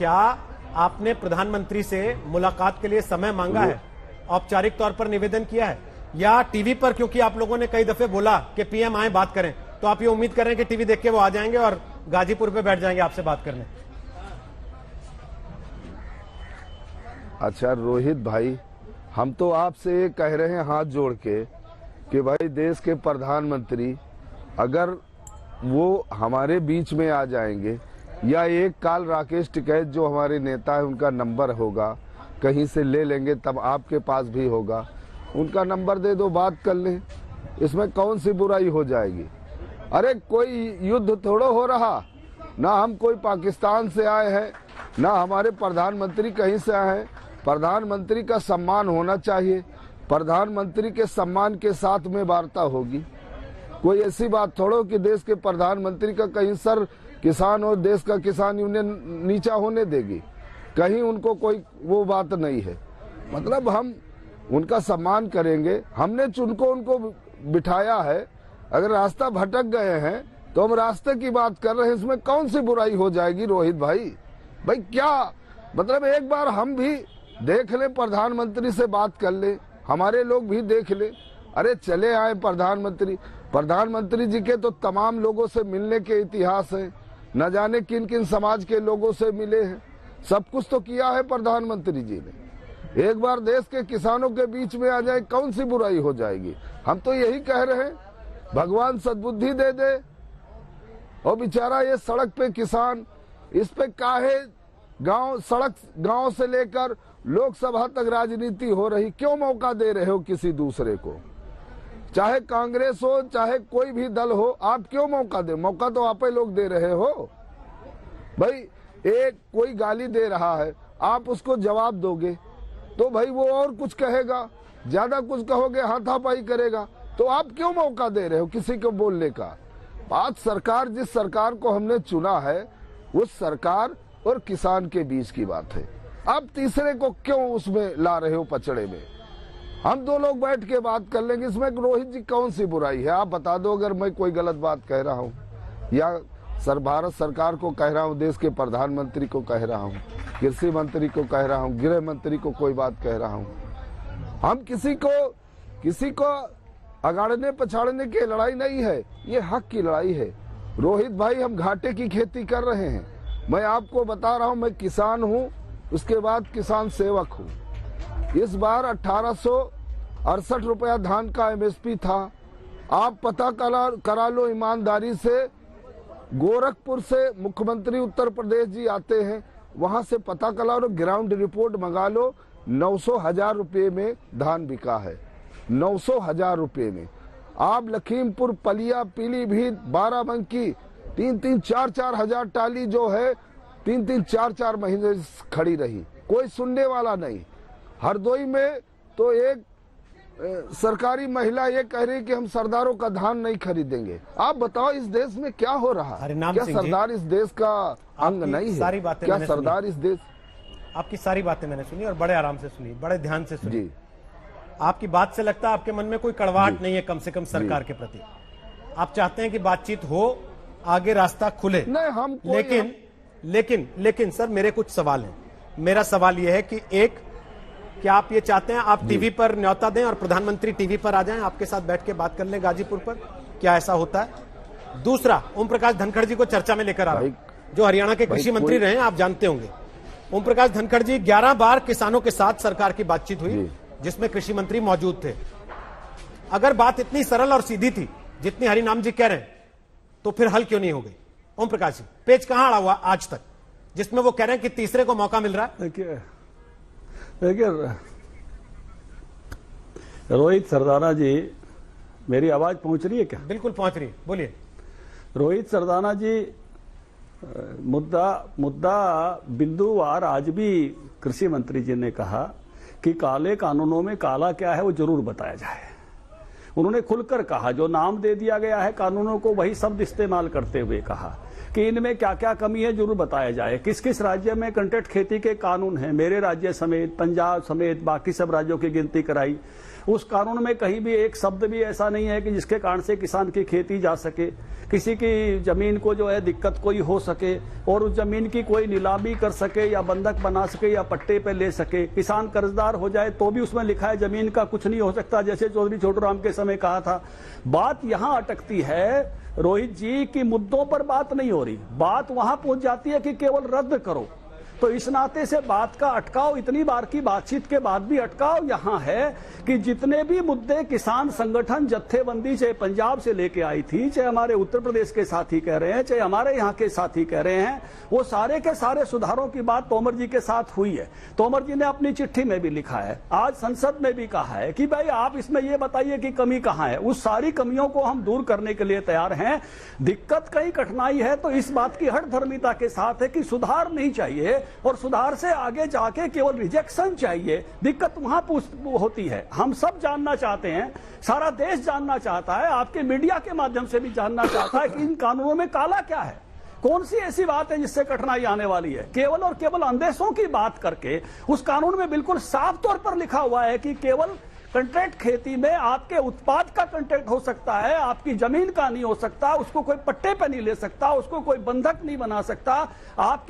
क्या आपने प्रधानमंत्री से मुलाकात के लिए समय मांगा है, औपचारिक तौर पर निवेदन किया है, या टीवी पर, क्योंकि आप लोगों ने कई दफे बोला कि पीएम आए बात करें, तो आप ये उम्मीद कर रहे हैं कि टीवी देख के वो आ जाएंगे और गाजीपुर पे बैठ जाएंगे आपसे बात करने? अच्छा रोहित भाई, हम तो आपसे ये कह रहे हैं हाथ जोड़ के कि भाई देश के प्रधानमंत्री अगर वो हमारे बीच में आ जाएंगे, या एक काल राकेश टिकैत जो हमारे नेता है उनका नंबर होगा, कहीं से ले लेंगे, तब आपके पास भी होगा, उनका नंबर दे दो, बात कर लें, इसमें कौन सी बुराई हो जाएगी। अरे कोई युद्ध थोड़ा हो रहा, ना हम कोई पाकिस्तान से आए हैं, ना हमारे प्रधानमंत्री कहीं से आए हैं। प्रधानमंत्री का सम्मान होना चाहिए, प्रधानमंत्री के सम्मान के साथ में वार्ता होगी। कोई ऐसी बात थोड़ो कि देश के प्रधानमंत्री का कहीं सर किसान और देश का किसान यूनियन नीचा होने देगी, कहीं उनको कोई वो बात नहीं है। मतलब हम उनका सम्मान करेंगे, हमने उनको बिठाया है। अगर रास्ता भटक गए हैं तो हम रास्ते की बात कर रहे हैं, इसमें कौन सी बुराई हो जाएगी रोहित भाई? भाई क्या मतलब, एक बार हम भी देख ले, प्रधानमंत्री से बात कर ले, हमारे लोग भी देख ले। अरे चले आए प्रधानमंत्री जी के तो तमाम लोगों से मिलने के इतिहास है, न जाने किन किन समाज के लोगों से मिले हैं, सब कुछ तो किया है प्रधानमंत्री जी ने। एक बार देश के किसानों के बीच में आ जाए, कौन सी बुराई हो जाएगी? हम तो यही कह रहे हैं, भगवान सद्बुद्धि दे दे। और बेचारा ये सड़क पे किसान, इस पे काहे गांव से लेकर लोकसभा तक राजनीति हो रही, क्यों मौका दे रहे हो किसी दूसरे को? चाहे कांग्रेस हो, चाहे कोई भी दल हो, आप क्यों मौका दे? मौका तो आप ही लोग दे रहे हो। भाई एक कोई गाली दे रहा है, आप उसको जवाब दोगे तो भाई वो और कुछ कहेगा, ज्यादा कुछ कहोगे हाथापाई करेगा, तो आप क्यों मौका दे रहे हो किसी को बोलने का? बात सरकार, जिस सरकार को हमने चुना है, उस सरकार और किसान के बीच की बात है। आप तीसरे को क्यों उसमें ला रहे हो पचड़े में? हम दो लोग बैठ के बात कर लेंगे, इसमें रोहित जी कौन सी बुराई है? आप बता दो अगर मैं कोई गलत बात कह रहा हूँ, या भारत सरकार को कह रहा हूँ, देश के प्रधानमंत्री को कह रहा हूँ, कृषि मंत्री को कह रहा हूँ, गृह मंत्री को कोई बात कह रहा हूँ। हम किसी को अगाड़ने पछाड़ने की लड़ाई नहीं है, ये हक की लड़ाई है। रोहित भाई, हम घाटे की खेती कर रहे हैं। मैं आपको बता रहा हूँ, मैं किसान हूँ, उसके बाद किसान सेवक हूँ। इस बार 1868 रुपया धान का एमएसपी था। आप पता करा लो ईमानदारी से, गोरखपुर से मुख्यमंत्री उत्तर प्रदेश जी आते हैं, वहां से पता करा लो, ग्राउंड रिपोर्ट मंगा लो, 900,000 रुपये में धान बिका है, 900,000 रुपये में। आप लखीमपुर, पलिया, पीलीभीत, बाराबंकी 3-3, 4-4 हजार टाली जो है 3-3, 4-4 महीने खड़ी रही, कोई सुनने वाला नहीं। हरदोई में तो एक सरकारी महिला ये कह रही कि हम सरदारों का धान नहीं खरीदेंगे। आप बताओ इस देश में क्या हो रहा है? क्या सरदार इस देश का अंग नहीं है? सारी बातें क्या सरदार इस देश? आपकी सारी बातें मैंने सुनी और बड़े आराम से सुनी, बड़े ध्यान से सुनी। आपकी बात से लगता है आपके मन में कोई कड़वाहट नहीं है, कम से कम सरकार के प्रति। आप चाहते हैं कि बातचीत हो, आगे रास्ता खुले। नहीं, हम लेकिन सर, मेरे कुछ सवाल हैं। मेरा सवाल यह है कि एक, क्या आप ये चाहते हैं आप टीवी पर न्योता दें और प्रधानमंत्री टीवी पर आ जाएं, आपके साथ बैठ के बात कर लें गाजीपुर पर? क्या ऐसा होता है? दूसरा, ओम प्रकाश धनखड़ जी को चर्चा में लेकर आ रहा हूं, जो हरियाणा के कृषि मंत्री रहे, आप जानते होंगे। ओम प्रकाश धनखड़ जी, 11 बार किसानों के साथ सरकार की बातचीत हुई, जिसमें कृषि मंत्री मौजूद थे। अगर बात इतनी सरल और सीधी थी जितनी हरिनाम जी कह रहे हैं, तो फिर हल क्यों नहीं हो गई? ओम प्रकाश जी, पेच कहां अड़ा हुआ आज तक, जिसमें वो कह रहे हैं कि तीसरे को मौका मिल रहा है? देखिए रोहित सरदाना जी, मेरी आवाज पहुंच रही है क्या? बिल्कुल पहुंच रही है, बोलिए। रोहित सरदाना जी, मुद्दा बिंदुवार आज भी कृषि मंत्री जी ने कहा कि काले कानूनों में काला क्या है वो जरूर बताया जाए। उन्होंने खुलकर कहा, जो नाम दे दिया गया है कानूनों को वही शब्द इस्तेमाल करते हुए कहा। कि इनमें क्या क्या कमी है जरूर बताया जाए। किस किस राज्य में कंट्रैक्ट खेती के कानून हैं, मेरे राज्य समेत, पंजाब समेत बाकी सब राज्यों की गिनती कराई। उस कानून में कहीं भी एक शब्द भी ऐसा नहीं है कि जिसके कारण से किसान की खेती जा सके, किसी की जमीन को जो है दिक्कत कोई हो सके और उस जमीन की कोई नीलामी कर सके या बंधक बना सके या पट्टे पे ले सके। किसान कर्जदार हो जाए तो भी उसमें लिखा है जमीन का कुछ नहीं हो सकता, जैसे चौधरी छोटूराम के समय कहा था। बात यहां अटकती है रोहित जी की मुद्दों पर बात नहीं हो रही, बात वहां पहुंच जाती है कि केवल रद्द करो। तो इस नाते से बात का अटकाव, इतनी बार की बातचीत के बाद भी अटकाव यहां है कि जितने भी मुद्दे किसान संगठन जत्थेबंदी चाहे पंजाब से लेके आई थी, चाहे हमारे उत्तर प्रदेश के साथी कह रहे हैं, चाहे हमारे यहाँ के साथी कह रहे हैं, वो सारे के सारे सुधारों की बात तोमर जी के साथ हुई है। तोमर जी ने अपनी चिट्ठी में भी लिखा है, आज संसद में भी कहा है कि भाई आप इसमें ये बताइए कि कमी कहां है। उस सारी कमियों को हम दूर करने के लिए तैयार हैं। दिक्कत कहीं कठिनाई है तो इस बात की हठधर्मिता के साथ है कि सुधार नहीं चाहिए और सुधार से आगे जाके केवल रिजेक्शन चाहिए। दिक्कत वहां होती है। हम सब जानना चाहते हैं, सारा देश जानना चाहता है, आपके मीडिया के माध्यम से भी जानना चाहता है कि इन कानूनों में काला क्या है, कौन सी ऐसी बात है जिससे कठिनाई आने वाली है। केवल और केवल अंदेशों की बात करके उस कानून में बिल्कुल साफ तौर पर लिखा हुआ है कि केवल कंट्रैक्ट खेती में आपके उत्पाद का कंट्रैक्ट हो सकता है, आपकी जमीन का नहीं हो सकता, उसको कोई पट्टे पे नहीं ले सकता, उसको कोई बंधक नहीं बना सकता। आप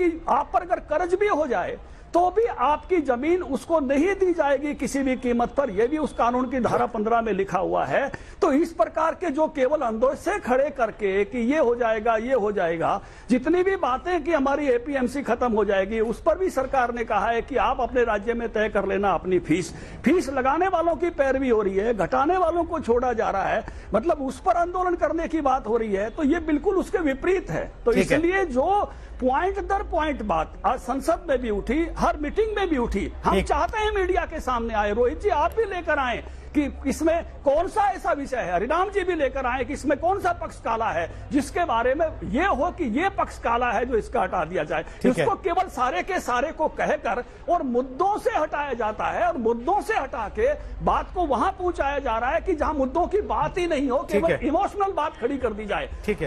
पर अगर कर्ज भी हो जाए तो भी आपकी जमीन उसको नहीं दी जाएगी किसी भी कीमत पर, यह भी उस कानून की धारा 15 में लिखा हुआ है। तो इस प्रकार के जो केवल अंदोसे खड़े करके कि ये हो जाएगा, ये हो जाएगा, जितनी भी बातें कि हमारी एपीएमसी खत्म हो जाएगी, उस पर भी सरकार ने कहा है कि आप अपने राज्य में तय कर लेना अपनी फीस लगाने वालों की पैरवी हो रही है, घटाने वालों को छोड़ा जा रहा है, मतलब उस पर आंदोलन करने की बात हो रही है। तो ये बिल्कुल उसके विपरीत है। तो इसलिए जो पॉइंट दर पॉइंट बात आज संसद में भी उठी, हर मीटिंग में भी उठी, हम चाहते हैं मीडिया के सामने आए, रोहित जी आप भी लेकर आए कि इसमें कौन सा ऐसा विषय है, हरिराम जी भी लेकर आए कि इसमें कौन सा पक्ष काला है जिसके बारे में ये हो कि ये पक्ष काला है जो इसका हटा दिया जाए। इसको केवल सारे के सारे को कहकर और मुद्दों से हटाया जाता है और मुद्दों से हटा के बात को वहां पहुंचाया जा रहा है कि जहां मुद्दों की बात ही नहीं हो, केवल इमोशनल बात खड़ी कर दी जाए। ठीक है।